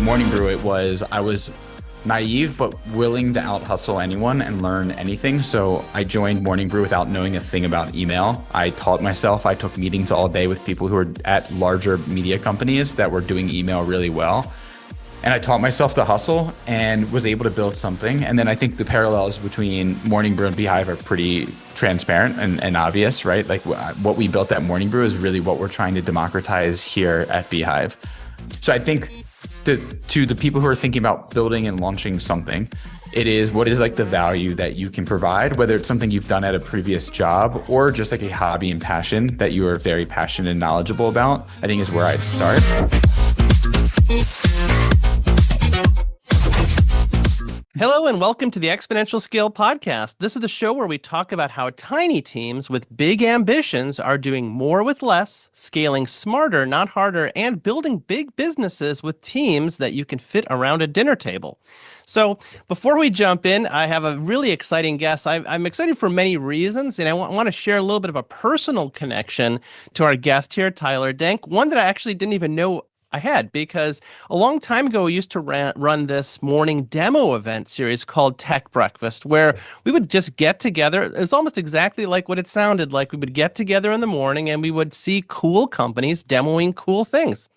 Morning Brew, I was naive but willing to out hustle anyone and learn anything. So I joined Morning Brew without knowing a thing about email. I taught myself. I took meetings all day with people who were at larger media companies that were doing email really well. And I taught myself to hustle and was able to build something. And then I think the parallels between Morning Brew and beehiiv are pretty transparent and obvious, right? Like what we built at Morning Brew is really what we're trying to democratize here at beehiiv. So I think to the people who are thinking about building and launching something, it is what is like the value that you can provide, whether it's something you've done at a previous job or just like a hobby and passion that you are very passionate and knowledgeable about, I think is where I'd start. Hello and welcome to the Exponential Scale Podcast. This is the show where we talk about how tiny teams with big ambitions are doing more with less, scaling smarter, not harder, and building big businesses with teams that you can fit around a dinner table. So before we jump in, I have a really exciting guest. I'm excited for many reasons, and I want to share a little bit of a personal connection to our guest here, Tyler Denk, one that I actually didn't even know I had, because a long time ago, we used to run this morning demo event series called Tech Breakfast, where we would just get together. It was almost exactly like what it sounded like. We would get together in the morning and we would see cool companies demoing cool things.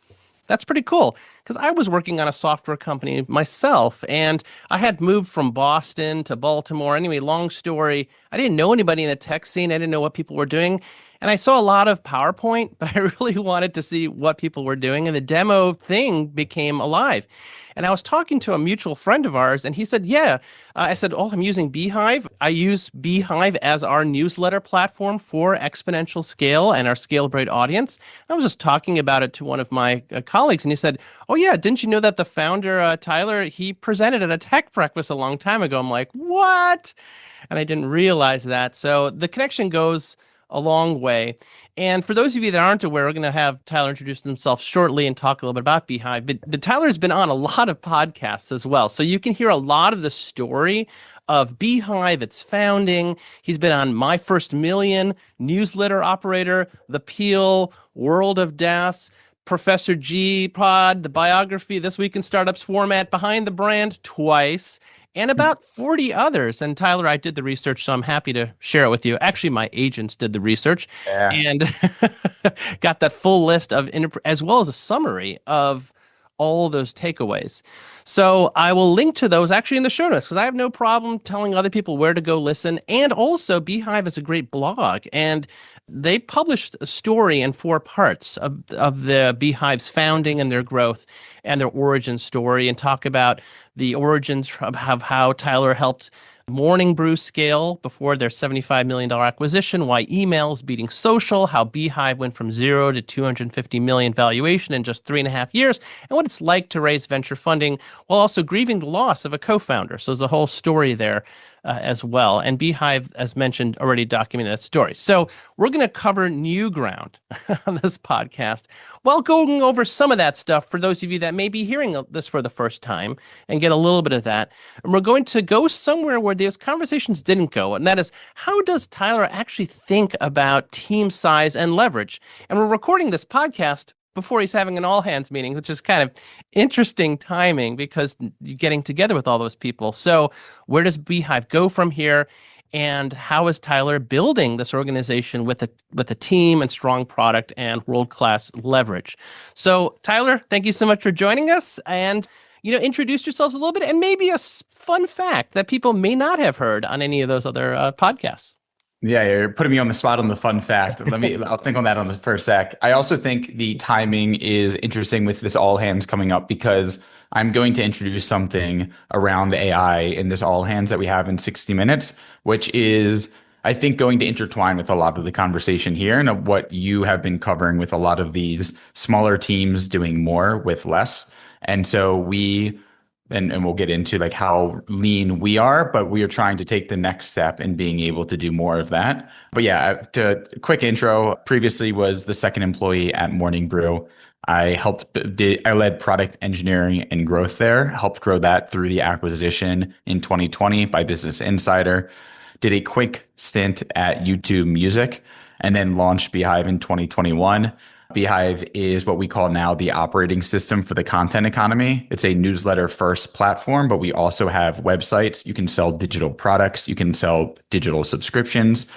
That's pretty cool, because I was working on a software company myself, and I had moved from Boston to Baltimore. Anyway, long story, I didn't know anybody in the tech scene. I didn't know what people were doing. And I saw a lot of PowerPoint, but I really wanted to see what people were doing. And the demo thing became alive. And I was talking to a mutual friend of ours, and he said, I said, I'm using beehiiv. I use beehiiv as our newsletter platform for exponential scale and our Scalebrate audience. I was just talking about it to one of my colleagues, and he said, didn't you know that the founder, Tyler, he presented at a tech breakfast a long time ago? I'm like, what? And I didn't realize that. So the connection goes a long way. And for those of you that aren't aware, we're going to have Tyler introduce himself shortly and talk a little bit about beehiiv. But Tyler's been on a lot of podcasts as well. So you can hear a lot of the story of beehiiv, its founding. He's been on My First Million, Newsletter Operator, The Peel, World of DaaS, Professor G Pod, the biography, This Week in Startups format, Behind the Brand twice, and about 40 others. And Tyler, I did the research, so I'm happy to share it with you. Actually, my agents did the research and got that full list of, as well as a summary of all those takeaways. So I will link to those actually in the show notes, because I have no problem telling other people where to go listen. And also, beehiiv is a great blog, and they published a story in 4 parts of the beehiiv's founding and their growth and their origin story, and talk about the origins of how Tyler helped Morning Brew scale before their $75 million acquisition, why email is beating social, how beehiiv went from 0 to 250 million valuation in just 3.5 years, and what it's like to raise venture funding while also grieving the loss of a co-founder. So there's a whole story there as well. And beehiiv, as mentioned, already documented that story. So we're going to cover new ground on this podcast while going over some of that stuff for those of you that may be hearing this for the first time and get a little bit of that. And we're going to go somewhere where those conversations didn't go, and that is, how does Tyler actually think about team size and leverage? And we're recording this podcast before he's having an all-hands meeting, which is kind of interesting timing because you're getting together with all those people. So where does beehiiv go from here? And how is Tyler building this organization with a team and strong product and world-class leverage? So Tyler, thank you so much for joining us. And introduce yourselves a little bit, and maybe a fun fact that people may not have heard on any of those other podcasts. Yeah, you're putting me on the spot on the fun fact. I'll think on that for a sec. I also think the timing is interesting with this all hands coming up, because I'm going to introduce something around AI in this all hands that we have in 60 minutes, which is, I think, going to intertwine with a lot of the conversation here and of what you have been covering with a lot of these smaller teams doing more with less. And so and we'll get into like how lean we are, but we are trying to take the next step in being able to do more of that. But yeah, to quick intro, previously was the second employee at Morning Brew. I led product engineering and growth there, helped grow that through the acquisition in 2020 by Business Insider, did a quick stint at YouTube Music, and then launched beehiiv in 2021. Beehiiv is what we call now the operating system for the content economy. It's a newsletter first platform, but we also have websites. You can sell digital products. You can sell digital subscriptions.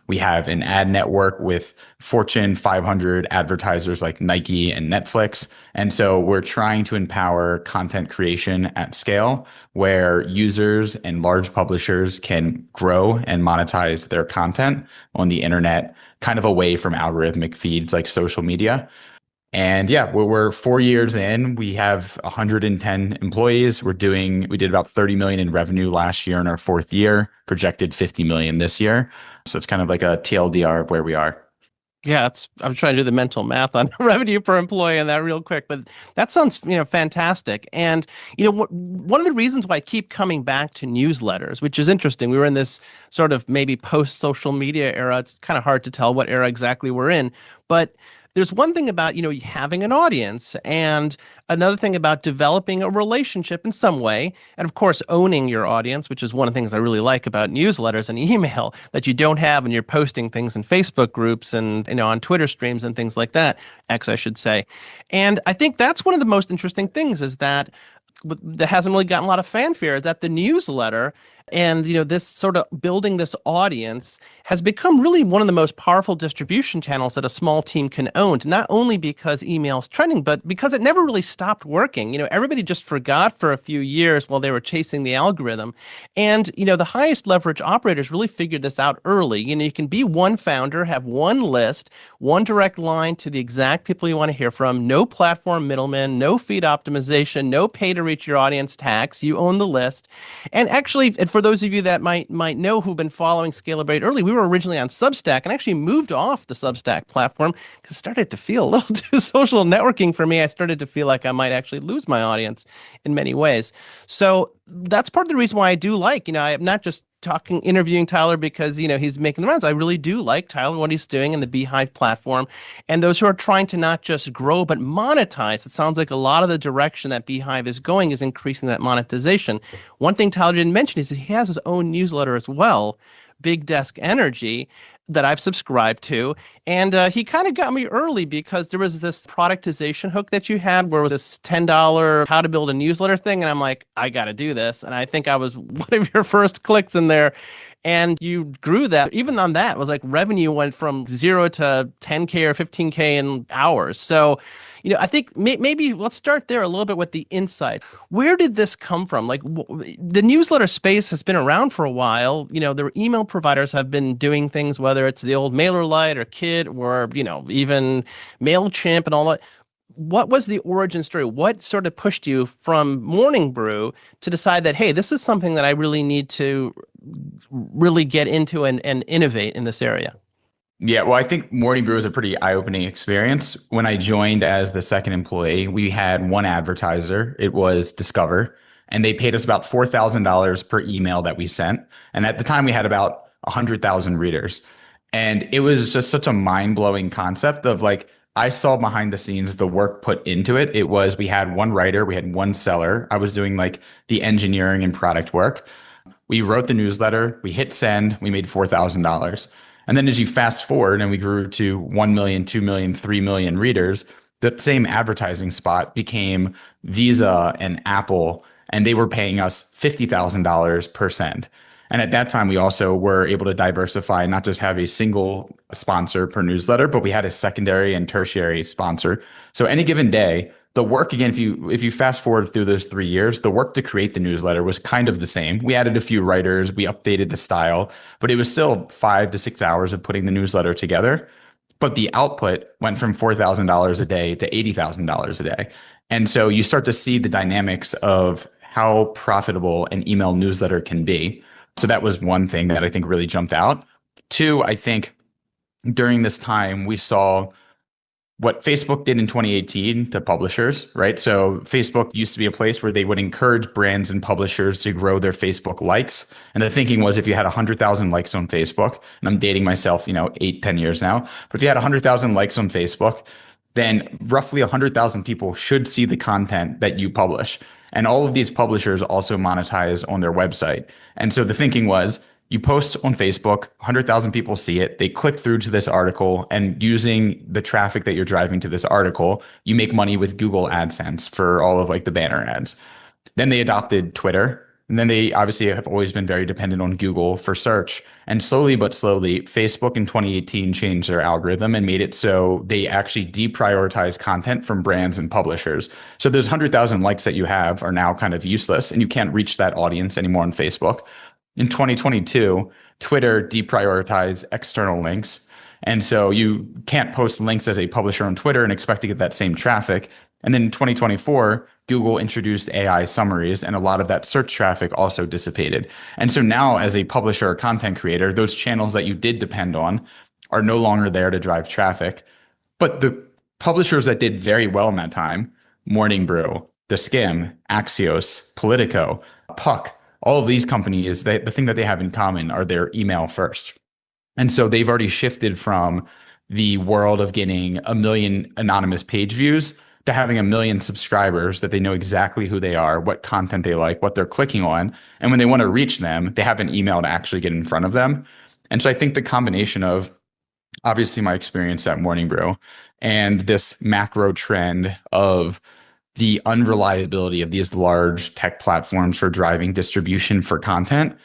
We have an ad network with Fortune 500 advertisers like Nike and Netflix. And so we're trying to empower content creation at scale where users and large publishers can grow and monetize their content on the internet, kind of away from algorithmic feeds like social media. And yeah, we're 4 years in. We have 110 employees. We did about 30 million in revenue last year in our fourth year, projected 50 million this year. So it's kind of like a TLDR of where we are. Yeah, I'm trying to do the mental math on revenue per employee and that real quick, but that sounds, fantastic. And, one of the reasons why I keep coming back to newsletters, which is interesting, we were in this sort of maybe post-social media era. It's kind of hard to tell what era exactly we're in, but there's one thing about, having an audience and another thing about developing a relationship in some way. And of course, owning your audience, which is one of the things I really like about newsletters and email that you don't have when you're posting things in Facebook groups and, on Twitter streams and things like that, X, I should say. And I think that's one of the most interesting things is that hasn't really gotten a lot of fanfare is that the newsletter and this sort of building this audience has become really one of the most powerful distribution channels that a small team can own, not only because email's trending, but because it never really stopped working. Everybody just forgot for a few years while they were chasing the algorithm. And the highest leverage operators really figured this out early. You can be one founder, have one list, one direct line to the exact people you want to hear from, no platform middleman, no feed optimization, no pay to reach your audience tax. You own the list. And actually, for those of you that might know who've been following Scalable early, we were originally on Substack and actually moved off the Substack platform because it started to feel a little too social networking for me. I started to feel like I might actually lose my audience in many ways. So that's part of the reason why I do like, I'm not just interviewing Tyler because, he's making the rounds. I really do like Tyler and what he's doing in the Beehiiv platform. And those who are trying to not just grow, but monetize. It sounds like a lot of the direction that Beehiiv is going is increasing that monetization. One thing Tyler didn't mention is he has his own newsletter as well, Big Desk Energy, that I've subscribed to. And he kind of got me early because there was this productization hook that you had where it was this $10 how to build a newsletter thing. And I'm like, I got to do this. And I think I was one of your first clicks in there. And you grew that. Even on that, it was like revenue went from 0 to 10K or 15K in hours. So, I think maybe let's start there a little bit with the insight. Where did this come from? Like the newsletter space has been around for a while. The email providers have been doing things, whether it's the old MailerLite or Kit or, even MailChimp and all that. What was the origin story? What sort of pushed you from Morning Brew to decide that, hey, this is something that I really need to really get into and innovate in this area? Yeah, well, I think Morning Brew was a pretty eye-opening experience. When I joined as the second employee, we had one advertiser. It was Discover, and they paid us about $4,000 per email that we sent. And at the time, we had about 100,000 readers. And it was just such a mind-blowing concept of like, I saw behind the scenes the work put into it. It was, we had one writer, we had one seller. I was doing like the engineering and product work. We wrote the newsletter, we hit send, we made $4,000. And then as you fast forward and we grew to 1 million, 2 million, 3 million readers, that same advertising spot became Visa and Apple, and they were paying us $50,000 per send. And at that time, we also were able to diversify, not just have a single sponsor per newsletter, but we had a secondary and tertiary sponsor. So any given day, the work, again, if you fast forward through those 3 years, the work to create the newsletter was kind of the same. We added a few writers, we updated the style, but it was still 5 to 6 hours of putting the newsletter together. But the output went from $4,000 a day to $80,000 a day. And so you start to see the dynamics of how profitable an email newsletter can be. So that was one thing that I think really jumped out. Two, I think during this time, we saw what Facebook did in 2018 to publishers, right? So Facebook used to be a place where they would encourage brands and publishers to grow their Facebook likes. And the thinking was if you had 100,000 likes on Facebook, and I'm dating myself, 8, 10 years now, but if you had 100,000 likes on Facebook, then roughly 100,000 people should see the content that you publish. And all of these publishers also monetize on their website. And so the thinking was, You post on Facebook, 100,000 people see it. They click through to this article, and using the traffic that you're driving to this article, you make money with Google AdSense for all of like the banner ads. Then they adopted Twitter. And then they obviously have always been very dependent on Google for search. And slowly but slowly, Facebook in 2018 changed their algorithm and made it so they actually deprioritize content from brands and publishers. So those 100,000 likes that you have are now kind of useless, and you can't reach that audience anymore on Facebook. In 2022, Twitter deprioritized external links. And so you can't post links as a publisher on Twitter and expect to get that same traffic. And then in 2024, Google introduced AI summaries, and a lot of that search traffic also dissipated. And so now, as a publisher or content creator, those channels that you did depend on are no longer there to drive traffic. But the publishers that did very well in that time, Morning Brew, The Skim, Axios, Politico, Puck, all of these companies, the thing that they have in common are their email first. And so they've already shifted from the world of getting 1 million anonymous page views to having 1 million subscribers that they know exactly who they are, what content they like, what they're clicking on. And when they want to reach them, they have an email to actually get in front of them. And so I think the combination of obviously my experience at Morning Brew and this macro trend of the unreliability of these large tech platforms for driving distribution for content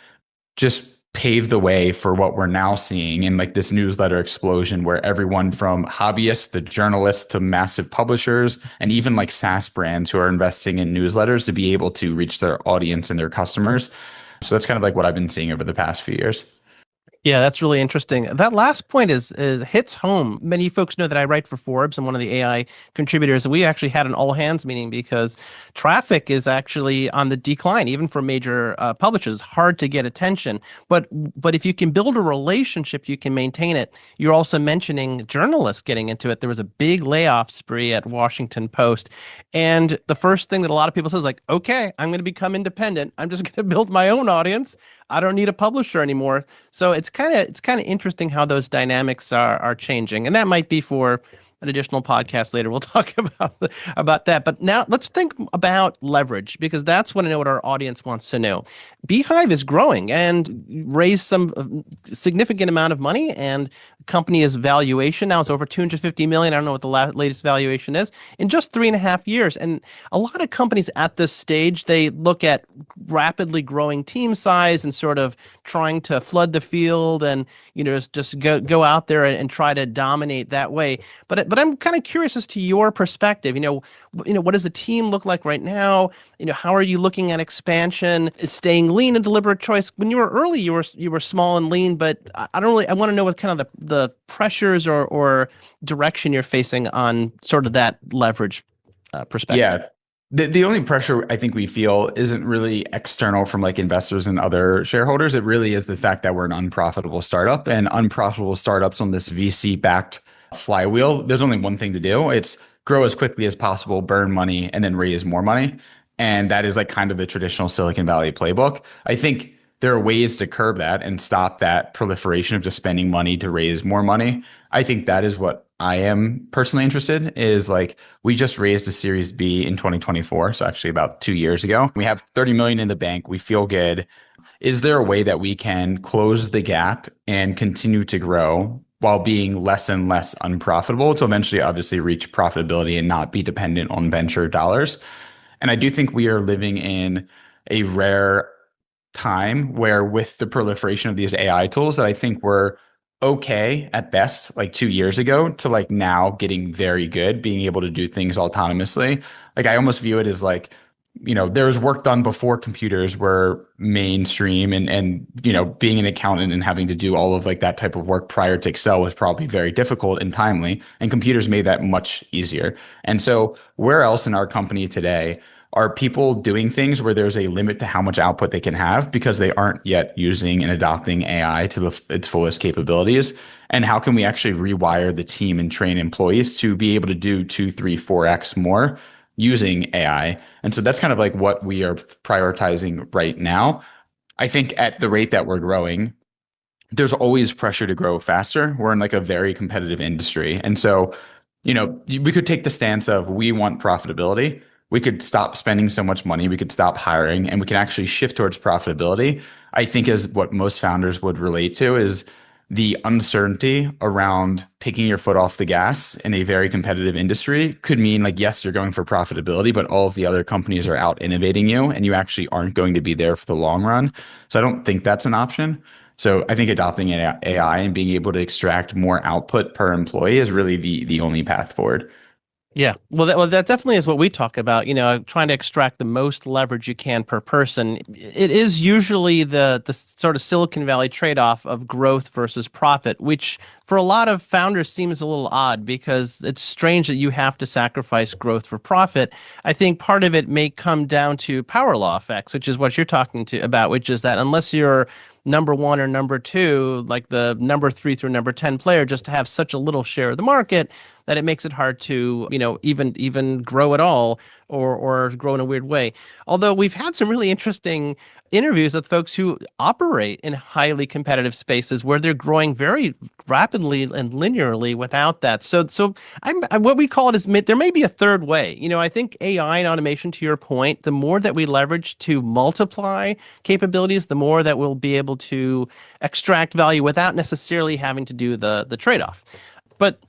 just paved the way for what we're now seeing in like this newsletter explosion, where everyone from hobbyists to journalists to massive publishers and even like SaaS brands who are investing in newsletters to be able to reach their audience and their customers. So that's kind of like what I've been seeing over the past few years. Yeah, that's really interesting. That last point is hits home. Many folks know that I write for Forbes. I'm one of the AI contributors. We actually had an all hands meeting because traffic is actually on the decline, even for major publishers. Hard to get attention, but if you can build a relationship, you can maintain it. You're also mentioning journalists getting into it. There was a big layoff spree at Washington Post, and the first thing that a lot of people say is like, "Okay, I'm going to become independent. I'm just going to build my own audience. I don't need a publisher anymore." So it's kind of interesting how those dynamics are changing, and that might be for an additional podcast later. We'll talk about that. But now let's think about leverage, because that's what I know what our audience wants to know. beehiiv is growing and raised some significant amount of money, and company valuation now it's over 250 million. I don't know what the latest valuation is in just 3.5 years. And a lot of companies at this stage, they look at rapidly growing team size and sort of trying to flood the field and just go out there and try to dominate that way. But I'm kind of curious as to your perspective. What does the team look like right now? How are you looking at expansion? Is staying lean a deliberate choice? When you were early, you were small and lean, but I want to know what kind of the pressures or direction you're facing on sort of that leverage perspective. Yeah. The only pressure I think we feel isn't really external from like investors and other shareholders. It really is the fact that we're an unprofitable startup, and unprofitable startups on this VC-backed flywheel, there's only one thing to do. It's grow as quickly as possible, burn money, and then raise more money. And that is like kind of the traditional Silicon Valley playbook. I think there are ways to curb that and stop that proliferation of just spending money to raise more money. I think that is what I am personally interested in, is like, we just raised a Series B in 2024. So actually about 2 years ago, we have 30 million in the bank. We feel good. Is there a way that we can close the gap and continue to grow while being less and less unprofitable to eventually obviously reach profitability and not be dependent on venture dollars? And I do think we are living in a rare time where, with the proliferation of these AI tools, that I think we're okay at best, like 2 years ago, to like now getting very good, being able to do things autonomously. Like I almost view it as like, there was work done before computers were mainstream, and being an accountant and having to do all of like that type of work prior to Excel was probably very difficult and timely, and computers made that much easier. And so where else in our company today are people doing things where there's a limit to how much output they can have because they aren't yet using and adopting AI to its fullest capabilities? And how can we actually rewire the team and train employees to be able to do 2, 3, 4x more using AI? And so that's kind of like what we are prioritizing right now. I think at the rate that we're growing, there's always pressure to grow faster. We're in like a very competitive industry. And so, we could take the stance of, we want profitability. We could stop spending so much money. We could stop hiring, and we can actually shift towards profitability. I think is what most founders would relate to is the uncertainty around taking your foot off the gas in a very competitive industry could mean like, yes, you're going for profitability, but all of the other companies are out innovating you and you actually aren't going to be there for the long run. So I don't think that's an option. So I think adopting AI and being able to extract more output per employee is really the only path forward. Yeah, well, that definitely is what we talk about. Trying to extract the most leverage you can per person. It is usually the sort of Silicon Valley trade-off of growth versus profit, which for a lot of founders seems a little odd because it's strange that you have to sacrifice growth for profit. I think part of it may come down to power law effects, which is what you're talking about, which is that unless you're number one or number two, like the number 3 through number 10 player, just to have such a little share of the market that it makes it hard to, even grow at all or grow in a weird way. Although we've had some really interesting interviews with folks who operate in highly competitive spaces where they're growing very rapidly and linearly without that. So what we call it is there may be a third way. I think AI and automation, to your point, the more that we leverage to multiply capabilities, the more that we'll be able to extract value without necessarily having to do the trade-off. But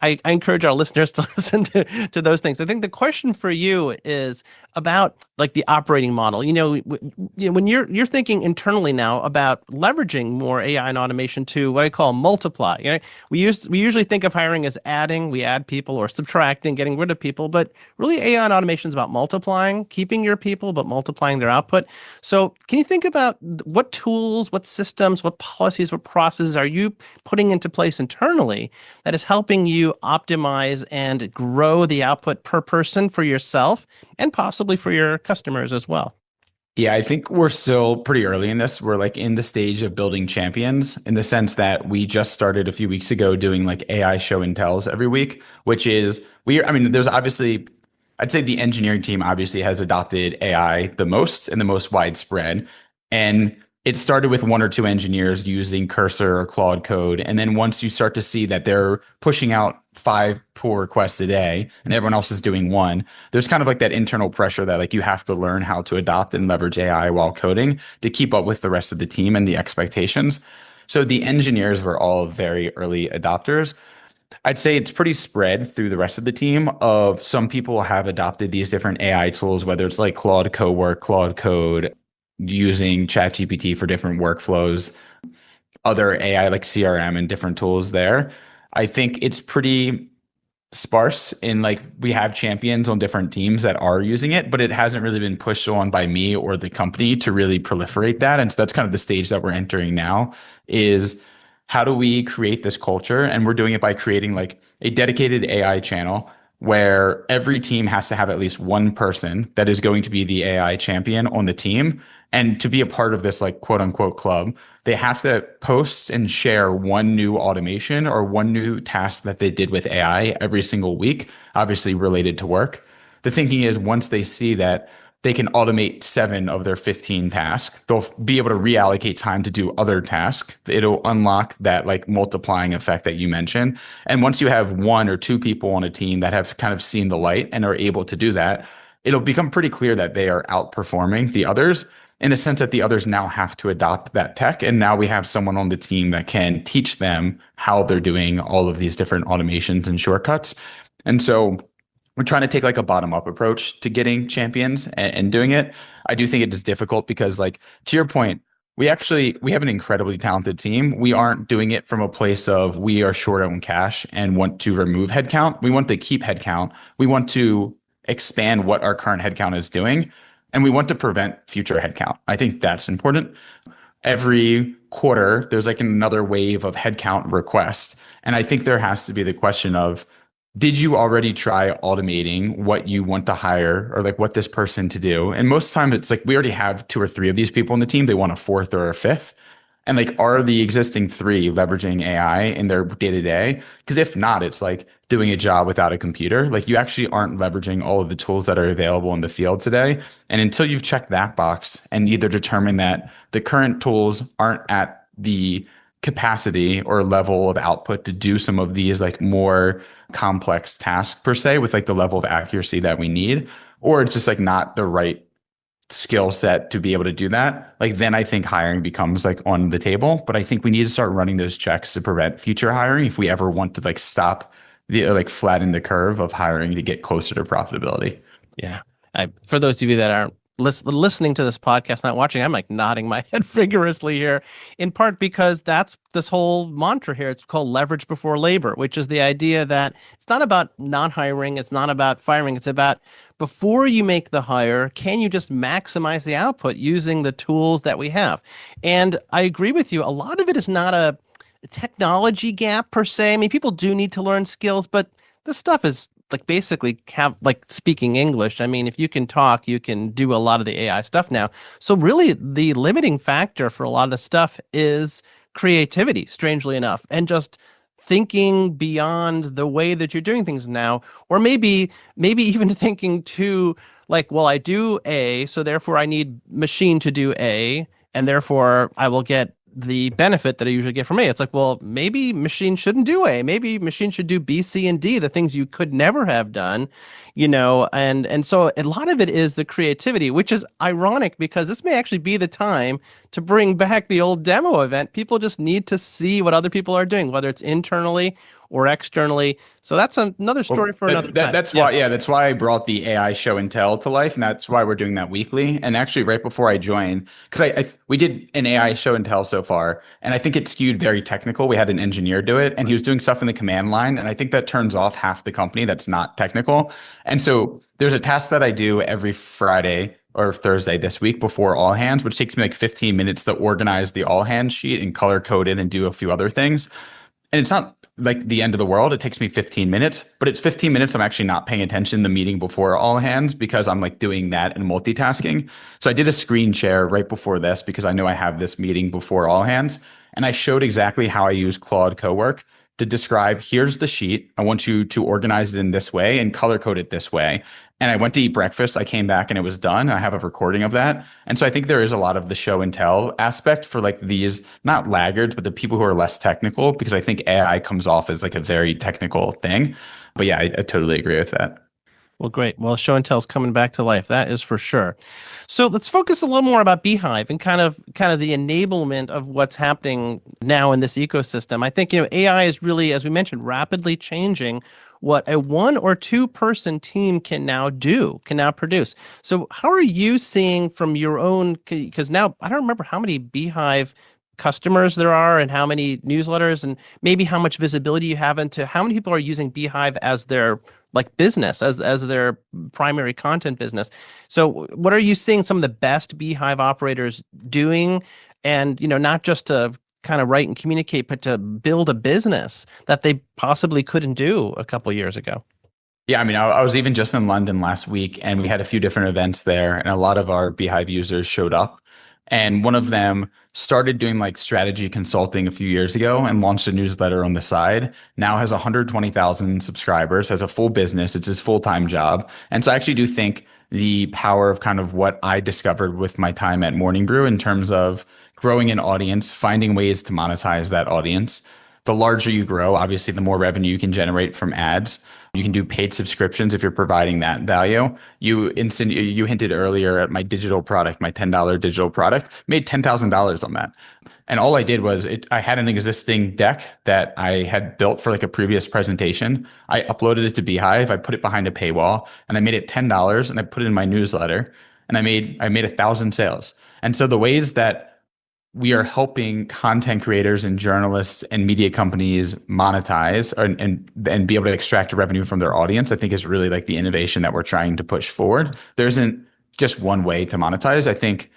I encourage our listeners to listen to those things. I think the question for you is about like the operating model. When you're thinking internally now about leveraging more AI and automation to what I call multiply. We usually think of hiring as adding, we add people, or subtracting, getting rid of people, but really AI and automation is about multiplying, keeping your people, but multiplying their output. So can you think about what tools, what systems, what policies, what processes are you putting into place internally that is helping you optimize and grow the output per person for yourself and possibly for your customers as well? Yeah, I think we're still pretty early in this. We're like in the stage of building champions in the sense that we just started a few weeks ago doing like AI show and tells every week, which is I mean, there's obviously, I'd say the engineering team obviously has adopted AI the most and the most widespread. And it started with one or two engineers using Cursor or Claude Code. And then once you start to see that they're pushing out 5 pull requests a day and everyone else is doing one, there's kind of like that internal pressure that like you have to learn how to adopt and leverage AI while coding to keep up with the rest of the team and the expectations. So the engineers were all very early adopters. I'd say it's pretty spread through the rest of the team of some people have adopted these different AI tools, whether it's like Claude Cowork, Claude Code, using ChatGPT for different workflows, other AI like CRM and different tools there. I think it's pretty sparse in like we have champions on different teams that are using it, but it hasn't really been pushed on by me or the company to really proliferate that. And so that's kind of the stage that we're entering now is how do we create this culture? And we're doing it by creating like a dedicated AI channel where every team has to have at least one person that is going to be the AI champion on the team. And to be a part of this like quote unquote club, they have to post and share one new automation or one new task that they did with AI every single week, obviously related to work. The thinking is once they see that they can automate 7 of their 15 tasks, they'll be able to reallocate time to do other tasks. It'll unlock that like multiplying effect that you mentioned. And once you have 1 or 2 people on a team that have kind of seen the light and are able to do that, it'll become pretty clear that they are outperforming the others in the sense that the others now have to adopt that tech. And now we have someone on the team that can teach them how they're doing all of these different automations and shortcuts. And so we're trying to take like a bottom up approach to getting champions and doing it. I do think it is difficult because like to your point, we have an incredibly talented team. We aren't doing it from a place of we are short on cash and want to remove headcount. We want to keep headcount. We want to expand what our current headcount is doing. And we want to prevent future headcount. I think that's important. Every quarter, there's like another wave of headcount requests. And I think there has to be the question of, did you already try automating what you want to hire or like what this person to do? And most time it's like we already have 2 or 3 of these people on the team. They want a 4th or a 5th. And like, are the existing 3 leveraging AI in their day to day? Because if not, it's like doing a job without a computer. Like you actually aren't leveraging all of the tools that are available in the field today. And until you've checked that box and either determine that the current tools aren't at the capacity or level of output to do some of these like more complex tasks per se with like the level of accuracy that we need, or it's just like not the right skill set to be able to do that, like then I think hiring becomes like on the table. But I think we need to start running those checks to prevent future hiring if we ever want to like stop the like flatten the curve of hiring to get closer to profitability. Yeah. For those of you that aren't listening to this podcast, not watching, I'm like nodding my head vigorously here, in part because that's this whole mantra here. It's called leverage before labor, which is the idea that it's not about not hiring, it's not about firing, it's about before you make the hire, can you just maximize the output using the tools that we have? And I agree with you. A lot of it is not a technology gap per se. I mean, people do need to learn skills, but this stuff is like basically have like speaking English. I mean, if you can talk, you can do a lot of the AI stuff now. So really the limiting factor for a lot of the stuff is creativity, strangely enough, and just thinking beyond the way that you're doing things now, or maybe even thinking too like, well, I do A, so therefore I need machine to do A, and therefore I will get the benefit that I usually get from A. It's like, well, maybe machine shouldn't do A. Maybe machine should do B, C, and D, the things you could never have done, and so a lot of it is the creativity, which is ironic because this may actually be the time to bring back the old demo event. People just need to see what other people are doing, whether it's internally or externally. So that's another story for another time. That's why, yeah, that's why I brought the AI show and tell to life, and that's why we're doing that weekly. And actually, right before I joined, because we did an AI show and tell so far, and I think it skewed very technical. We had an engineer do it, and he was doing stuff in the command line, and I think that turns off half the company that's not technical. And so there's a task that I do every Friday or Thursday this week before all hands, which takes me like 15 minutes to organize the all hands sheet and color code it and do a few other things. And it's not like the end of the world. It takes me 15 minutes, but it's 15 minutes I'm actually not paying attention to the meeting before all hands because I'm like doing that and multitasking. So I did a screen share right before this because I know I have this meeting before all hands. And I showed exactly how I use Claude Cowork to describe, here's the sheet. I want you to organize it in this way and color code it this way. And I went to eat breakfast. I came back and it was done. I have a recording of that. And so I think there is a lot of the show and tell aspect for like these, not laggards, but the people who are less technical, because I think AI comes off as like a very technical thing. But yeah, I totally agree with that. Well, great. Well, show and tell is coming back to life. That is for sure. So let's focus a little more about beehiiv and kind of the enablement of what's happening now in this ecosystem. I think, AI is really, as we mentioned, rapidly changing what a 1 or 2 person team can now produce. So how are you seeing from your own, because now I don't remember how many beehiiv customers there are and how many newsletters and maybe how much visibility you have into how many people are using beehiiv as their like business, as their primary content business. So what are you seeing some of the best beehiiv operators doing? And, not just to kind of write and communicate, but to build a business that they possibly couldn't do a couple of years ago. Yeah, I mean, I was even just in London last week and we had a few different events there and a lot of our beehiiv users showed up. And one of them started doing like strategy consulting a few years ago and launched a newsletter on the side. Now has 120,000 subscribers, has a full business. It's his full-time job. And so I actually do think the power of kind of what I discovered with my time at Morning Brew in terms of growing an audience, finding ways to monetize that audience. The larger you grow, obviously, the more revenue you can generate from ads. You can do paid subscriptions if you're providing that value. You hinted earlier at my digital product, my $10 digital product, made $10,000 on that. And all I did was I had an existing deck that I had built for like a previous presentation. I uploaded it to beehiiv. I put it behind a paywall and I made it $10 and I put it in my newsletter and I made 1,000 sales. And so the ways that we are helping content creators and journalists and media companies monetize and be able to extract revenue from their audience, I think is really like the innovation that we're trying to push forward. There isn't just one way to monetize. I think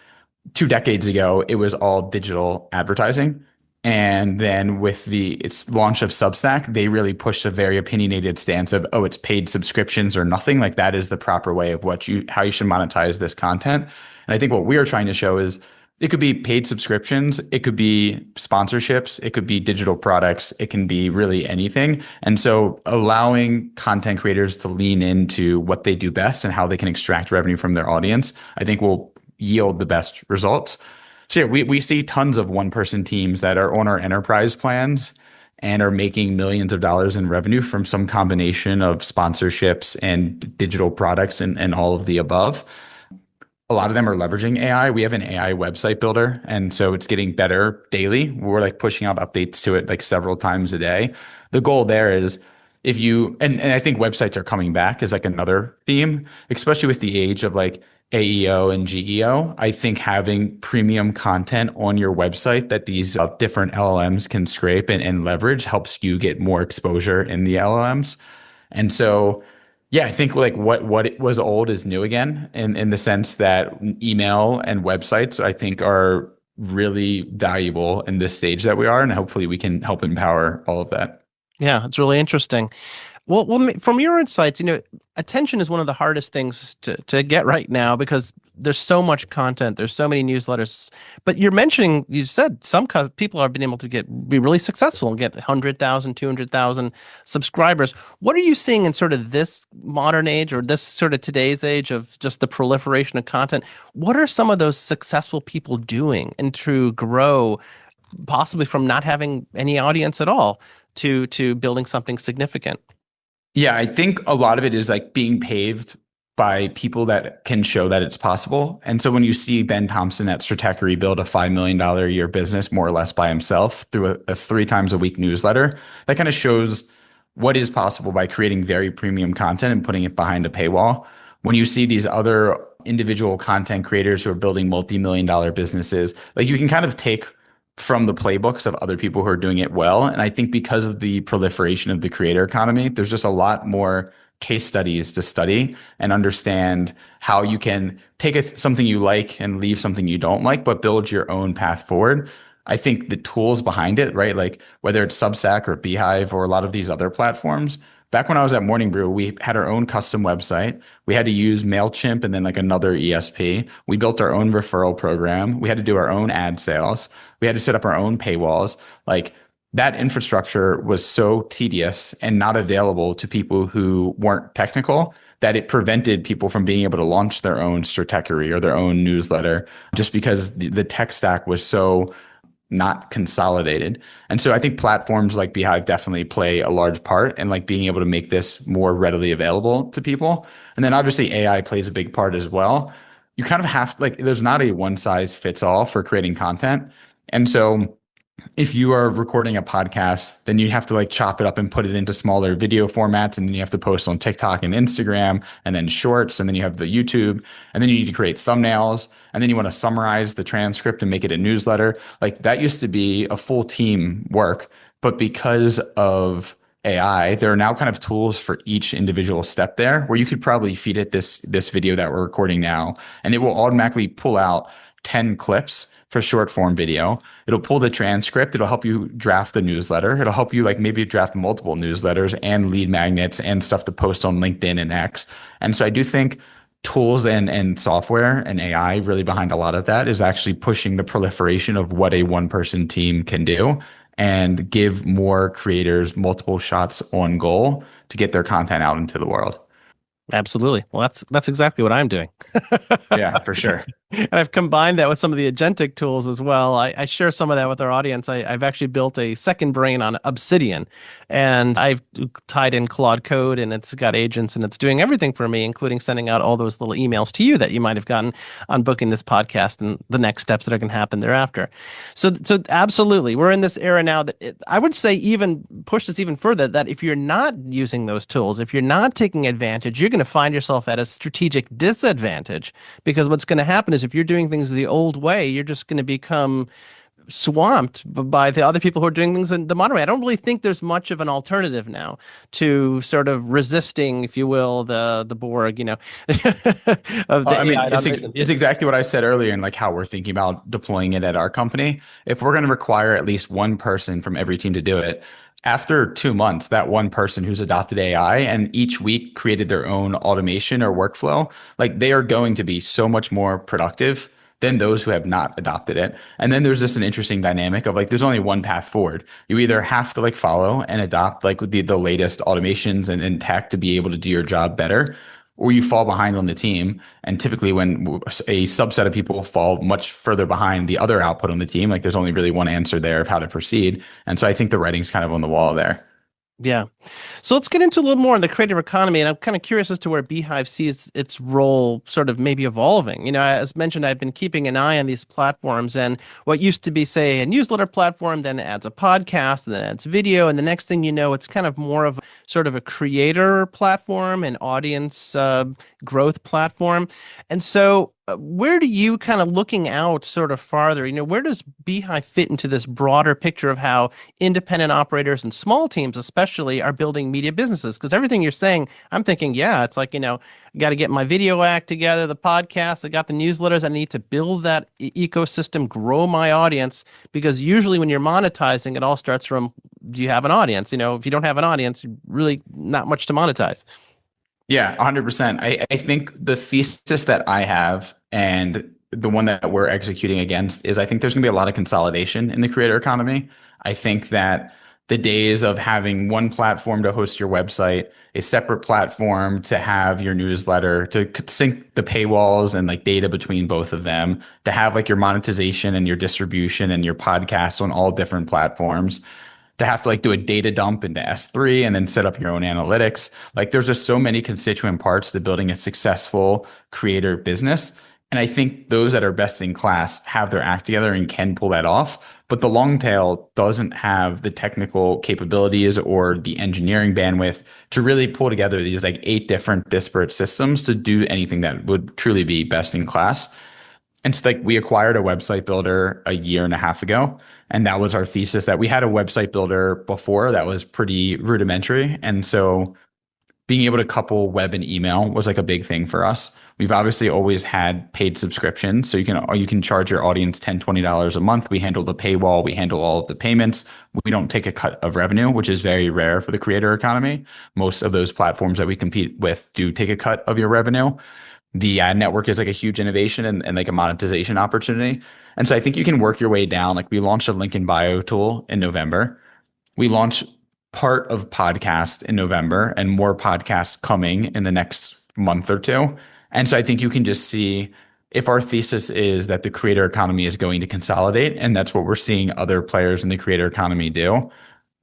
2 decades ago, it was all digital advertising. And then with its launch of Substack, they really pushed a very opinionated stance of, oh, it's paid subscriptions or nothing. Like that is the proper way of how you should monetize this content. And I think what we are trying to show is it could be paid subscriptions, it could be sponsorships, it could be digital products, it can be really anything. And so allowing content creators to lean into what they do best and how they can extract revenue from their audience, I think will yield the best results. So yeah, we see tons of 1-person teams that are on our enterprise plans and are making millions of dollars in revenue from some combination of sponsorships and digital products and all of the above. a lot of them are leveraging AI. We have an AI website builder, and so it's getting better daily. We're like pushing out updates to it like several times a day. The goal there is if you and I think websites are coming back as like another theme, especially with the age of like AEO and GEO. I think having premium content on your website that these different LLMs can scrape and leverage helps you get more exposure in the LLMs. And so, yeah, I think like what it was old is new again in the sense that email and websites, I think, are really valuable in this stage that we are, and hopefully we can help empower all of that. Yeah, it's really interesting. From your insights, attention is one of the hardest things to get right now because there's so much content, there's so many newsletters. But you said some people have been able to be really successful and get 100,000, 200,000 subscribers. What are you seeing in sort of this modern age or this sort of today's age of just the proliferation of content? What are some of those successful people doing and to grow possibly from not having any audience at all to building something significant? Yeah, I think a lot of it is like being paved by people that can show that it's possible. And so when you see Ben Thompson at Stratechery build a $5 million a year business more or less by himself through a 3 times a week newsletter, that kind of shows what is possible by creating very premium content and putting it behind a paywall. When you see these other individual content creators who are building multi-million dollar businesses, like you can kind of take from the playbooks of other people who are doing it well. And I think because of the proliferation of the creator economy, there's just a lot more case studies to study and understand how you can take something you like and leave something you don't like, but build your own path forward. I think the tools behind it, right? Like whether it's Substack or beehiiv or a lot of these other platforms, back when I was at Morning Brew, we had our own custom website. We had to use MailChimp and then like another ESP. We built our own referral program. We had to do our own ad sales. We had to set up our own paywalls. Like that infrastructure was so tedious and not available to people who weren't technical that it prevented people from being able to launch their own stratechery or their own newsletter just because the tech stack was so not consolidated. And so I think platforms like beehiiv definitely play a large part in like being able to make this more readily available to people. And then obviously AI plays a big part as well. You kind of have like there's not a one size fits all for creating content. And so if you are recording a podcast, then you have to like chop it up and put it into smaller video formats. And then you have to post on TikTok and Instagram and then shorts. And then you have the YouTube and then you need to create thumbnails. And then you want to summarize the transcript and make it a newsletter. Like that used to be a full team work. But because of AI, there are now kind of tools for each individual step there where you could probably feed it this video that we're recording now, and it will automatically pull out 10 clips for short form video. It'll pull the transcript. It'll help you draft the newsletter. It'll help you like maybe draft multiple newsletters and lead magnets and stuff to post on LinkedIn and X. And so I do think tools and software and AI really behind a lot of that is actually pushing the proliferation of what a one person team can do and give more creators multiple shots on goal to get their content out into the world. Absolutely. Well, that's exactly what I'm doing. Yeah, for sure. And I've combined that with some of the agentic tools as well. I share some of that with our audience. I've actually built a second brain on Obsidian, and I've tied in Claude Code, and it's got agents, and it's doing everything for me, including sending out all those little emails to you that you might have gotten on booking this podcast and the next steps that are going to happen thereafter. So absolutely, we're in this era now that I would say even push this even further, that if you're not using those tools, if you're not taking advantage, you're going to find yourself at a strategic disadvantage, because what's going to happen is if you're doing things the old way, you're just going to become swamped by the other people who are doing things in the modern way. I don't really think there's much of an alternative now to sort of resisting, if you will, the Borg, of the I mean, AI. it's exactly what I said earlier, and like how we're thinking about deploying it at our company. If we're going to require at least one person from every team to do it, after 2 months, that one person who's adopted AI and each week created their own automation or workflow, like they are going to be so much more productive than those who have not adopted it. And then there's just an interesting dynamic of like, there's only one path forward. You either have to like follow and adopt like the latest automations and tech to be able to do your job better, or you fall behind on the team. And typically when a subset of people fall much further behind the other output on the team, like there's only really one answer there of how to proceed. And so I think the writing's kind of on the wall there. Yeah. So let's get into a little more on the creative economy. And I'm kind of curious as to where beehiiv sees its role sort of maybe evolving. As mentioned, I've been keeping an eye on these platforms, and what used to be, say, a newsletter platform, then adds a podcast, and then adds video. And the next thing you know, it's kind of more of sort of a creator platform, an audience growth platform. And so where do you kind of looking out sort of farther, where does beehiiv fit into this broader picture of how independent operators and small teams especially are building media businesses? Because everything you're saying, I'm thinking, yeah, it's like, got to get my video act together, the podcast, I got the newsletters, I need to build that ecosystem, grow my audience, because usually when you're monetizing, it all starts from, do you have an audience? If you don't have an audience, really not much to monetize. Yeah, 100%. I think the thesis that I have and the one that we're executing against is I think there's going to be a lot of consolidation in the creator economy. I think that the days of having one platform to host your website, a separate platform to have your newsletter, to sync the paywalls and like data between both of them, to have like your monetization and your distribution and your podcasts on all different platforms, to have to like do a data dump into S3 and then set up your own analytics. Like there's just so many constituent parts to building a successful creator business. And I think those that are best in class have their act together and can pull that off. But the long tail doesn't have the technical capabilities or the engineering bandwidth to really pull together these like 8 different disparate systems to do anything that would truly be best in class. And so like we acquired a website builder a year and a half ago. And that was our thesis, that we had a website builder before that was pretty rudimentary. And so being able to couple web and email was like a big thing for us. We've obviously always had paid subscriptions. So you can charge your audience $10, $20 a month. We handle the paywall, we handle all of the payments. We don't take a cut of revenue, which is very rare for the creator economy. Most of those platforms that we compete with do take a cut of your revenue. The ad network is like a huge innovation and like a monetization opportunity. And so I think you can work your way down. Like we launched a link in bio tool in November. We launched part of podcast in November and more podcasts coming in the next month or two. And so I think you can just see if our thesis is that the creator economy is going to consolidate, and that's what we're seeing other players in the creator economy do.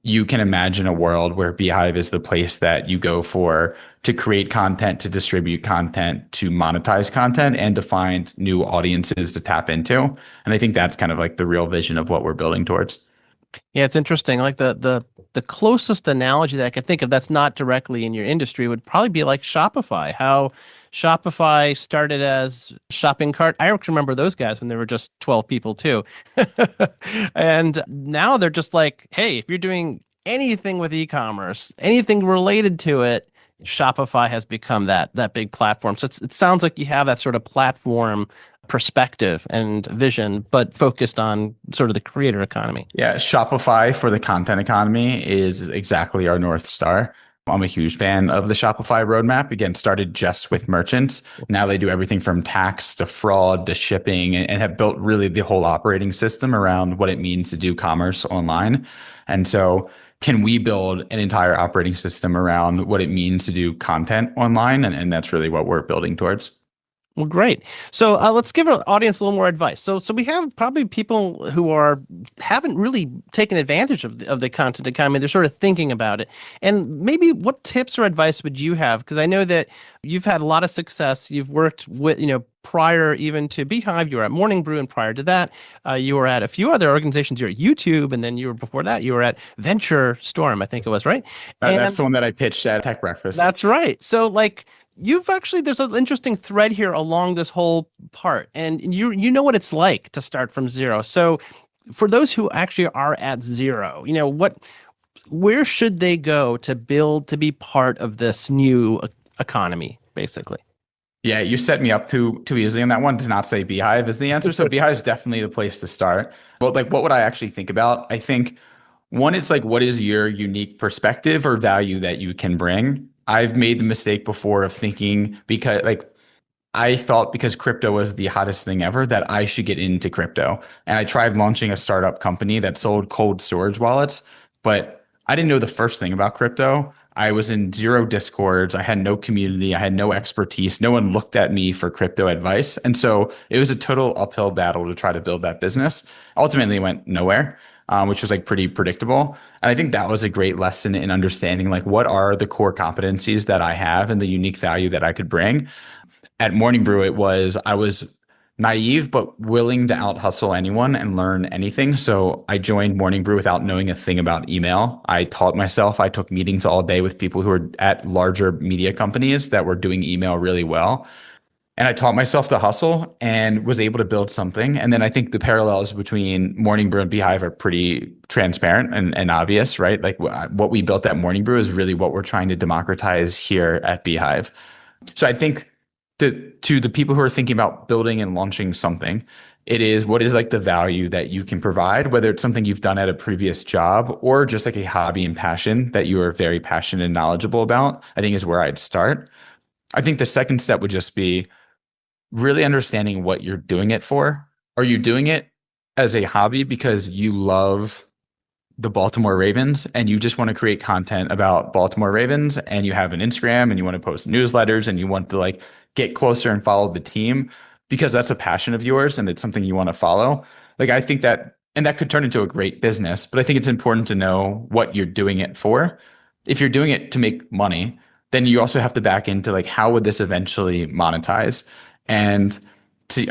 You can imagine a world where beehiiv is the place that you go for to create content, to distribute content, to monetize content, and to find new audiences to tap into. And I think that's kind of like the real vision of what we're building towards. Yeah, it's interesting. Like the closest analogy that I can think of that's not directly in your industry would probably be like Shopify. How Shopify started as shopping cart. I remember those guys when they were just 12 people too. And now they're just like, hey, if you're doing anything with e-commerce, anything related to it, Shopify has become that big platform. So it sounds like you have that sort of platform perspective and vision, but focused on sort of the creator economy. Yeah, Shopify for the content economy is exactly our North Star. I'm a huge fan of the Shopify roadmap. Again, started just with merchants. Now they do everything from tax to fraud to shipping, and have built really the whole operating system around what it means to do commerce online. And so can we build an entire operating system around what it means to do content online? And that's really what we're building towards. Well, great. So let's give our audience a little more advice. So we have probably people who haven't really taken advantage of the content economy. They're sort of thinking about it. And maybe what tips or advice would you have? Because I know that you've had a lot of success. You've worked with, prior even to beehiiv, you were at Morning Brew, and prior to that, you were at a few other organizations. You're at YouTube, and then before that, you were at Venture Storm, I think it was, right? That's the one that I pitched at Tech Breakfast. That's right. So like, there's an interesting thread here along this whole part, and you know what it's like to start from zero. So for those who actually are at zero, where should they go to be part of this new economy, basically? Yeah, you set me up too easily on that one to not say beehiiv is the answer. So beehiiv is definitely the place to start. But like, what would I actually think about? I think one, it's like, what is your unique perspective or value that you can bring? I've made the mistake before of thinking I thought because crypto was the hottest thing ever that I should get into crypto. And I tried launching a startup company that sold cold storage wallets, but I didn't know the first thing about crypto. I was in 0 discords. I had no community. I had no expertise. No one looked at me for crypto advice. And so it was a total uphill battle to try to build that business. Ultimately, it went nowhere. which was like pretty predictable. And I think that was a great lesson in understanding like what are the core competencies that I have and the unique value that I could bring. At Morning Brew, I was naive but willing to out hustle anyone and learn anything. So I joined Morning Brew without knowing a thing about email. I taught myself. I took meetings all day with people who were at larger media companies that were doing email really well. And I taught myself to hustle and was able to build something. And then I think the parallels between Morning Brew and beehiiv are pretty transparent and obvious, right? Like what we built at Morning Brew is really what we're trying to democratize here at beehiiv. So I think to the people who are thinking about building and launching something, it is what is like the value that you can provide, whether it's something you've done at a previous job or just like a hobby and passion that you are very passionate and knowledgeable about, I think is where I'd start. I think the second step would just be really understanding what you're doing it for. Are you doing it as a hobby because you love the Baltimore Ravens and you just want to create content about Baltimore Ravens and you have an Instagram and you want to post newsletters and you want to like get closer and follow the team because that's a passion of yours and it's something you want to follow? Like I think that, and that could turn into a great business, but I think it's important to know what you're doing it for. If you're doing it to make money, then you also have to back into like how would this eventually monetize? And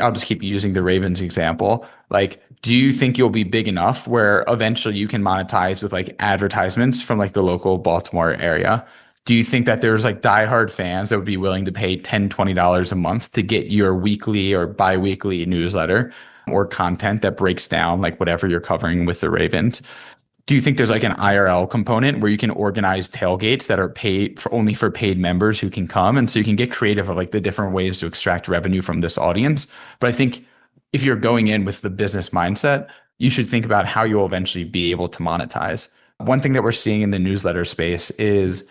I'll just keep using the Ravens example. Like, do you think you'll be big enough where eventually you can monetize with like advertisements from like the local Baltimore area? Do you think that there's like diehard fans that would be willing to pay $10, $20 a month to get your weekly or biweekly newsletter or content that breaks down like whatever you're covering with the Ravens? Do you think there's like an IRL component where you can organize tailgates that are paid for only for paid members who can come? And so you can get creative of like the different ways to extract revenue from this audience. But I think if you're going in with the business mindset, you should think about how you'll eventually be able to monetize. One thing that we're seeing in the newsletter space is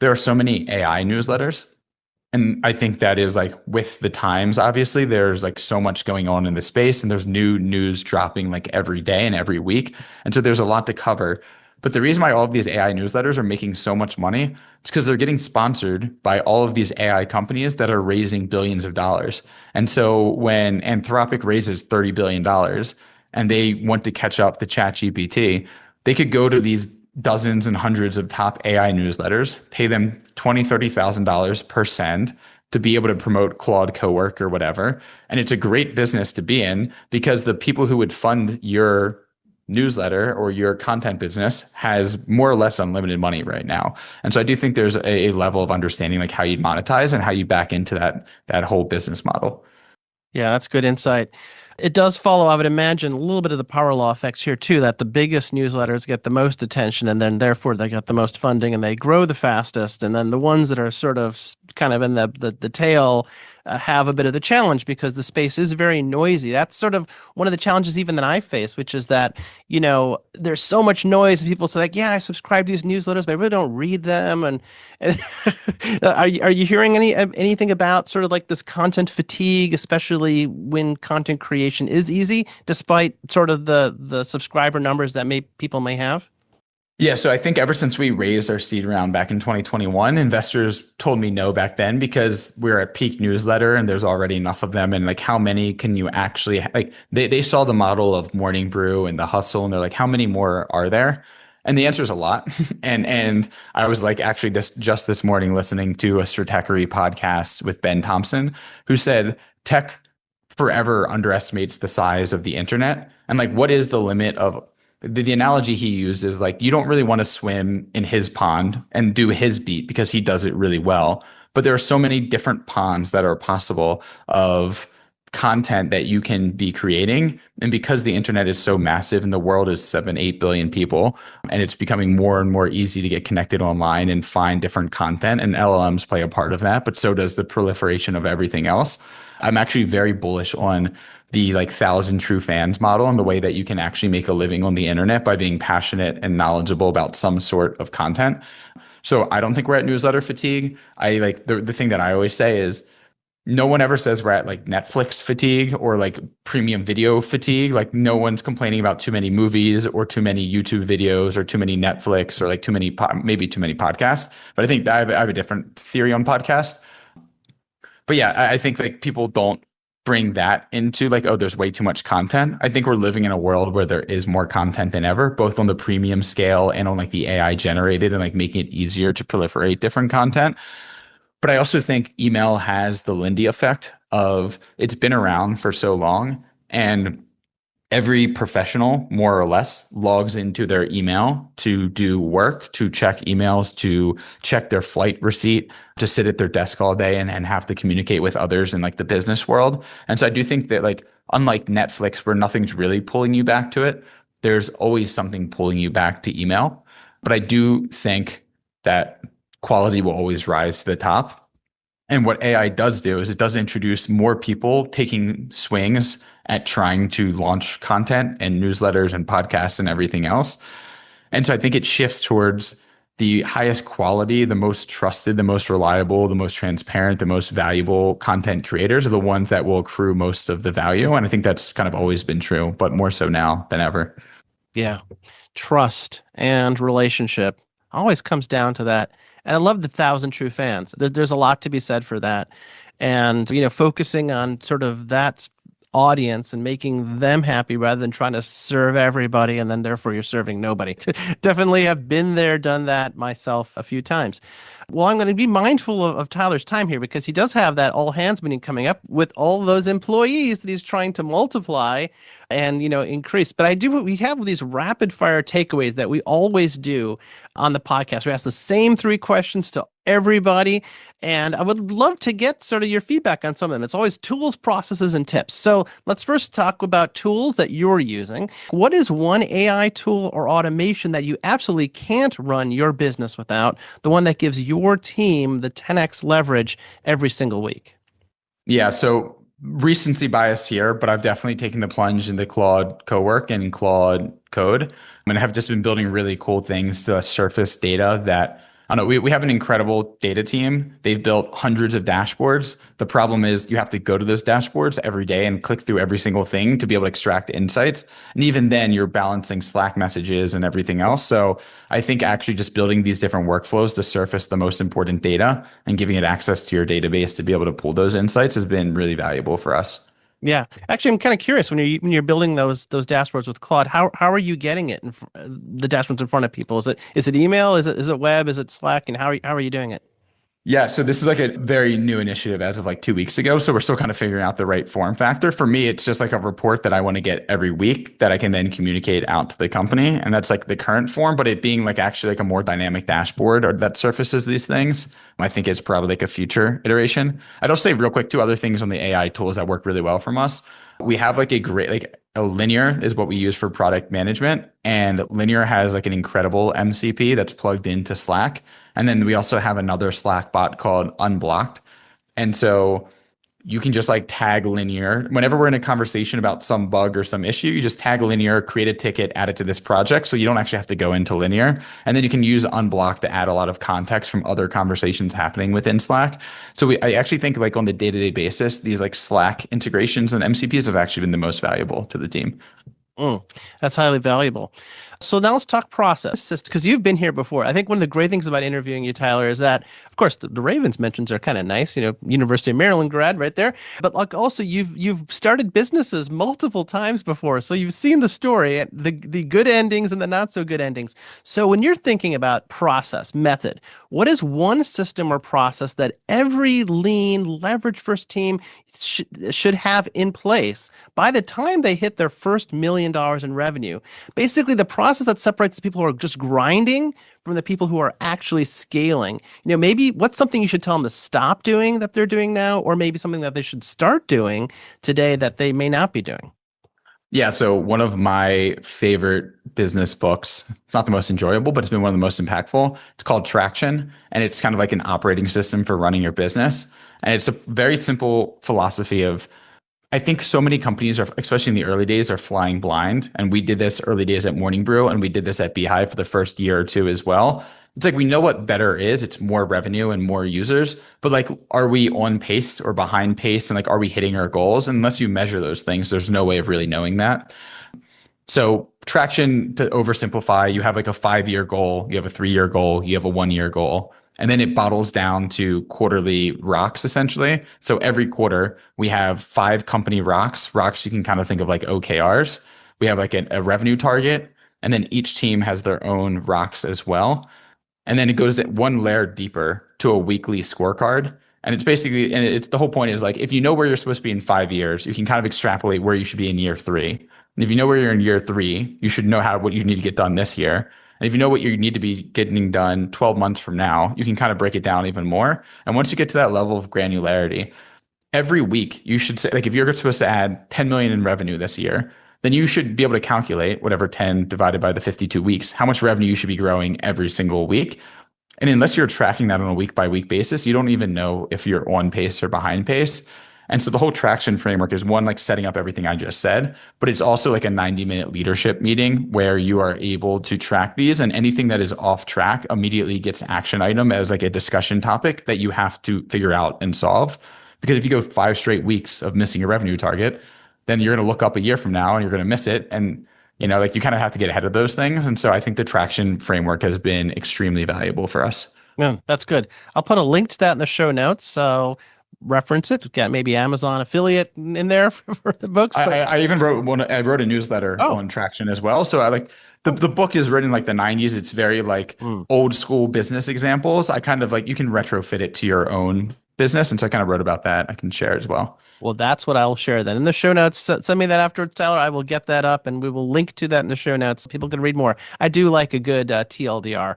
there are so many AI newsletters. And I think that is like with the times, obviously, there's like so much going on in the space and there's new news dropping like every day and every week. And so there's a lot to cover. But the reason why all of these AI newsletters are making so much money is because they're getting sponsored by all of these AI companies that are raising billions of dollars. And so when Anthropic raises $30 billion and they want to catch up to ChatGPT, they could go to these dozens and hundreds of top AI newsletters, pay them $20,000, $30,000 per send to be able to promote Claude Cowork or whatever. And it's a great business to be in because the people who would fund your newsletter or your content business has more or less unlimited money right now. And so I do think there's a level of understanding like how you monetize and how you back into that whole business model. Yeah, that's good insight. It does follow, I would imagine, a little bit of the power law effects here too, that the biggest newsletters get the most attention and then therefore they get the most funding and they grow the fastest. And then the ones that are sort of kind of in the tail have a bit of the challenge because the space is very noisy. That's sort of one of the challenges even that I face, which is that, there's so much noise and people say like, yeah, I subscribe to these newsletters, but I really don't read them. And are you hearing anything about sort of like this content fatigue, especially when content creation is easy, despite sort of the subscriber numbers that people may have? Yeah, so I think ever since we raised our seed round back in 2021, investors told me no back then because we're at peak newsletter and there's already enough of them. And like, how many can you actually like? They saw the model of Morning Brew and the hustle, and they're like, how many more are there? And the answer is a lot. And I was like, actually, this morning listening to a Stratechery podcast with Ben Thompson, who said tech forever underestimates the size of the internet and like what is the limit of the analogy he used is like you don't really want to swim in his pond and do his beat because he does it really well. But there are so many different ponds that are possible of content that you can be creating. And because the internet is so massive and the world is 7, 8 billion people, and it's becoming more and more easy to get connected online and find different content, and LLMs play a part of that, but so does the proliferation of everything else. I'm actually very bullish on the like 1,000 true fans model and the way that you can actually make a living on the internet by being passionate and knowledgeable about some sort of content. So I don't think we're at newsletter fatigue. I like the thing that I always say is no one ever says we're at like Netflix fatigue or like premium video fatigue. Like no one's complaining about too many movies or too many YouTube videos or too many Netflix or like maybe too many podcasts. But I think I have a different theory on podcasts. But yeah, I think like people don't bring that into like, oh, there's way too much content. I think we're living in a world where there is more content than ever, both on the premium scale and on like the AI generated and like making it easier to proliferate different content. But I also think email has the Lindy effect of it's been around for so long, and every professional, more or less, logs into their email to do work, to check emails, to check their flight receipt, to sit at their desk all day and have to communicate with others in like the business world. And so I do think that like, unlike Netflix, where nothing's really pulling you back to it, there's always something pulling you back to email. But I do think that quality will always rise to the top. And what AI does do is it does introduce more people taking swings at trying to launch content and newsletters and podcasts and everything else. And so I think it shifts towards the highest quality, the most trusted, the most reliable, the most transparent, the most valuable content creators are the ones that will accrue most of the value. And I think that's kind of always been true, but more so now than ever. Yeah. Trust and relationship always comes down to that. And I love the 1,000 true fans. There's a lot to be said for that. And, focusing on sort of that audience and making them happy rather than trying to serve everybody and then therefore you're serving nobody. Definitely have been there, done that myself a few times. Well, I'm going to be mindful of Tyler's time here because he does have that all hands meeting coming up with all those employees that he's trying to multiply and increase. But we have these rapid fire takeaways that we always do on the podcast. We ask the same 3 questions to everybody, and I would love to get sort of your feedback on some of them. It's always tools, processes, and tips. So let's first talk about tools that you're using. What is one AI tool or automation that you absolutely can't run your business without, the one that gives your team the 10x leverage every single week? Yeah, so recency bias here, but I've definitely taken the plunge into Claude Cowork and Claude Code. I have just been building really cool things to surface data that I don't know. We have an incredible data team. They've built hundreds of dashboards. The problem is you have to go to those dashboards every day and click through every single thing to be able to extract insights. And even then, you're balancing Slack messages and everything else. So I think actually just building these different workflows to surface the most important data and giving it access to your database to be able to pull those insights has been really valuable for us. Yeah, actually, I'm kind of curious when you're building those dashboards with Claude. How are you getting it the dashboards in front of people? Is it email? Is it web? Is it Slack? And how are you doing it? Yeah, so this is like a very new initiative as of like 2 weeks ago. So we're still kind of figuring out the right form factor. For me, it's just like a report that I want to get every week that I can then communicate out to the company. And that's like the current form, but it being like actually like a more dynamic dashboard or that surfaces these things, I think is probably like a future iteration. I'd also say real quick, 2 other things on the AI tools that work really well from us. We have like a Linear is what we use for product management. And Linear has like an incredible MCP that's plugged into Slack. And then we also have another Slack bot called Unblocked. And so you can just like tag Linear. Whenever we're in a conversation about some bug or some issue, you just tag Linear, create a ticket, add it to this project. So you don't actually have to go into Linear. And then you can use Unblock to add a lot of context from other conversations happening within Slack. So I actually think like on the day-to-day basis, these like Slack integrations and MCPs have actually been the most valuable to the team. That's highly valuable. So now let's talk process, because you've been here before. I think one of the great things about interviewing you, Tyler, is that, of course, the Ravens mentions are kind of nice, University of Maryland grad right there. But like also you've started businesses multiple times before. So you've seen the story, the good endings and the not so good endings. So when you're thinking about process, method, what is one system or process that every lean leverage first team should have in place by the time they hit their first $1 million in revenue? Basically, the process that separates the people who are just grinding from the people who are actually scaling. Maybe what's something you should tell them to stop doing that they're doing now, or maybe something that they should start doing today that they may not be doing. Yeah, so one of my favorite business books, it's not the most enjoyable, but it's been one of the most impactful. It's called Traction, and it's kind of like an operating system for running your business. And it's a very simple philosophy of, I think so many companies are, especially in the early days, are flying blind. And we did this early days at Morning Brew, and we did this at beehiiv for the first year or 2 as well. It's like we know what better is. It's more revenue and more users. But like, are we on pace or behind pace? And like, are we hitting our goals? And unless you measure those things, there's no way of really knowing that. So Traction, to oversimplify, you have like a 5-year goal, you have a 3-year goal, you have a 1-year goal. And then it bottles down to quarterly rocks, essentially. So every quarter, we have 5 company rocks. Rocks you can kind of think of like OKRs. We have like a revenue target, and then each team has their own rocks as well. And then it goes one layer deeper to a weekly scorecard. And it's basically, and it's the whole point is like, if you know where you're supposed to be in 5 years, you can kind of extrapolate where you should be in year 3. And if you know where you're in year 3, you should know what you need to get done this year. And if you know what you need to be getting done 12 months from now, you can kind of break it down even more. And once you get to that level of granularity, every week you should say, like, if you're supposed to add 10 million in revenue this year, then you should be able to calculate whatever 10 divided by the 52 weeks, how much revenue you should be growing every single week. And unless you're tracking that on a week by week basis, you don't even know if you're on pace or behind pace. And so the whole traction framework is one, like setting up everything I just said, but it's also like a 90-minute leadership meeting where you are able to track these, and anything that is off track immediately gets action item as like a discussion topic that you have to figure out and solve. Because if you go 5 straight weeks of missing your revenue target, then you're going to look up a year from now and you're going to miss it. And like you kind of have to get ahead of those things. And so I think the traction framework has been extremely valuable for us. Yeah, that's good. I'll put a link to that in the show notes. So reference it. Got maybe Amazon affiliate in there for the books. But... I even wrote one. I wrote a newsletter on traction as well. So I like the book is written like the 90s. It's very like old school business examples. I kind of like, you can retrofit it to your own business. And so I kind of wrote about that. I can share as well. Well, that's what I will share then in the show notes. Send me that after, Tyler. I will get that up and we will link to that in the show notes. People can read more. I do like a good TLDR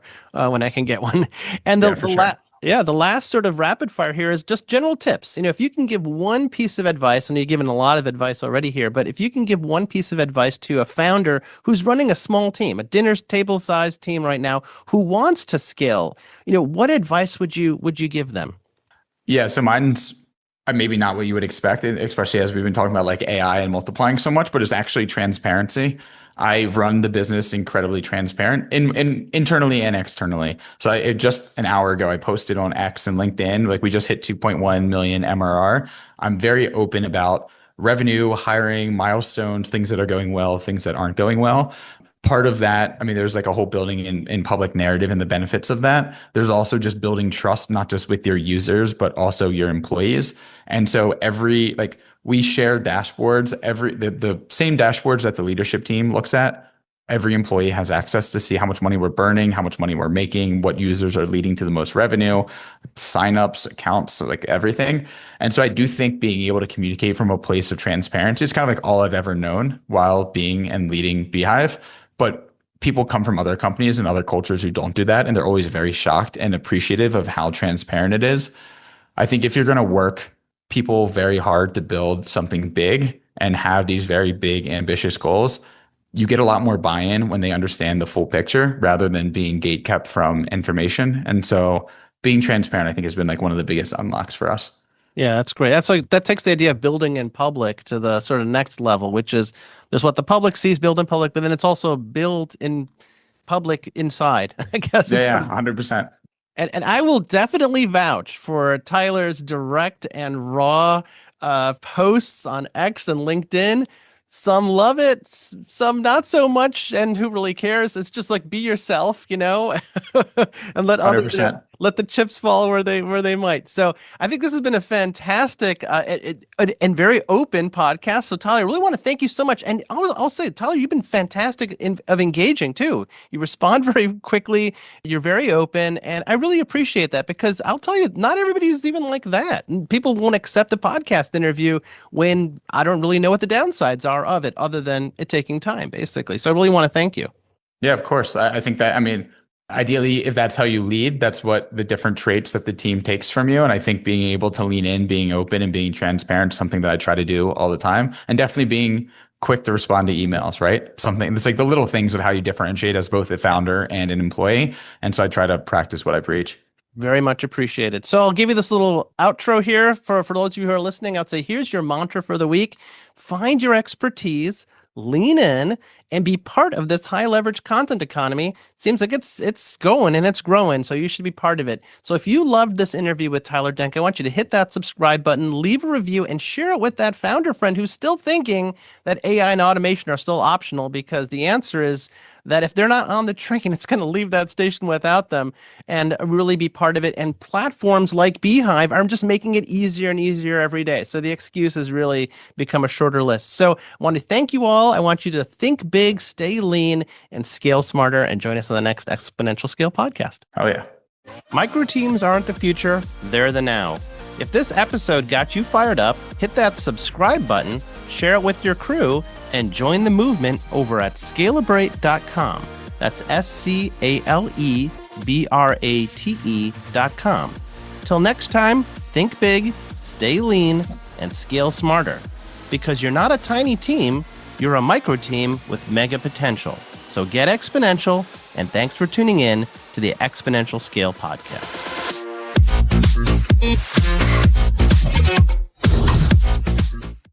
when I can get one. And the last sort of rapid fire here is just general tips. If you can give one piece of advice, and you've given a lot of advice already here, but if you can give one piece of advice to a founder who's running a small team, a dinner table sized team right now, who wants to scale, what advice would you give them? Yeah, so mine's maybe not what you would expect, especially as we've been talking about like AI and multiplying so much, but it's actually transparency. I run the business incredibly transparent in internally and externally. So just an hour ago, I posted on X and LinkedIn, like we just hit 2.1 million MRR. I'm very open about revenue, hiring, milestones, things that are going well, things that aren't going well. Part of that, there's like a whole building in public narrative and the benefits of that. There's also just building trust, not just with your users, but also your employees. And so we share dashboards, the same dashboards that the leadership team looks at. Every employee has access to see how much money we're burning, how much money we're making, what users are leading to the most revenue, signups, accounts, so like everything. And so I do think being able to communicate from a place of transparency is kind of like all I've ever known while being and leading beehiiv. But people come from other companies and other cultures who don't do that, and they're always very shocked and appreciative of how transparent it is. I think if you're going to work people very hard to build something big and have these very big, ambitious goals, you get a lot more buy-in when they understand the full picture rather than being gatekept from information. And so being transparent, I think, has been like one of the biggest unlocks for us. Yeah, that's great. That takes the idea of building in public to the sort of next level, which is there's what the public sees build in public, but then it's also build in public inside. I guess. Yeah, 100%. And I will definitely vouch for Tyler's direct and raw posts on X and LinkedIn. Some love it, some not so much, and who really cares? It's just like be yourself, and let others let the chips fall where they might. So I think this has been a fantastic and very open podcast. So Tyler, I really want to thank you so much. And I'll say, Tyler, you've been fantastic of engaging too. You respond very quickly. You're very open, and I really appreciate that because I'll tell you, not everybody's even like that. And people won't accept a podcast interview when I don't really know what the downsides are of it, other than it taking time, basically. So I really want to thank you. Yeah, of course. I think that, ideally, if that's how you lead, that's what the different traits that the team takes from you. And I think being able to lean in, being open and being transparent is something that I try to do all the time. And definitely being quick to respond to emails, right? Something that's like the little things of how you differentiate as both a founder and an employee. And so I try to practice what I preach. Very much appreciated. So I'll give you this little outro here for those of you who are listening. I'd say, here's your mantra for the week. Find your expertise, lean in and be part of this high leverage content economy. Seems like it's going and it's growing, so you should be part of it. So if you loved this interview with Tyler Denk, I want you to hit that subscribe button, leave a review, and share it with that founder friend who's still thinking that AI and automation are still optional, because the answer is that if they're not on the train, it's going to leave that station without them, and really be part of it. And platforms like beehiiv are just making it easier and easier every day. So the excuse has really become a shorter list. So I want to thank you all. I want you to think big, stay lean, and scale smarter, and join us on the next Exponential Scale podcast. Oh, yeah. Micro teams aren't the future, they're the now. If this episode got you fired up, hit that subscribe button, share it with your crew, and join the movement over at scalebrate.com. That's SCALEBRATE.com. Till next time, think big, stay lean, and scale smarter. Because you're not a tiny team, you're a micro team with mega potential. So get exponential, and thanks for tuning in to the Exponential Scale Podcast.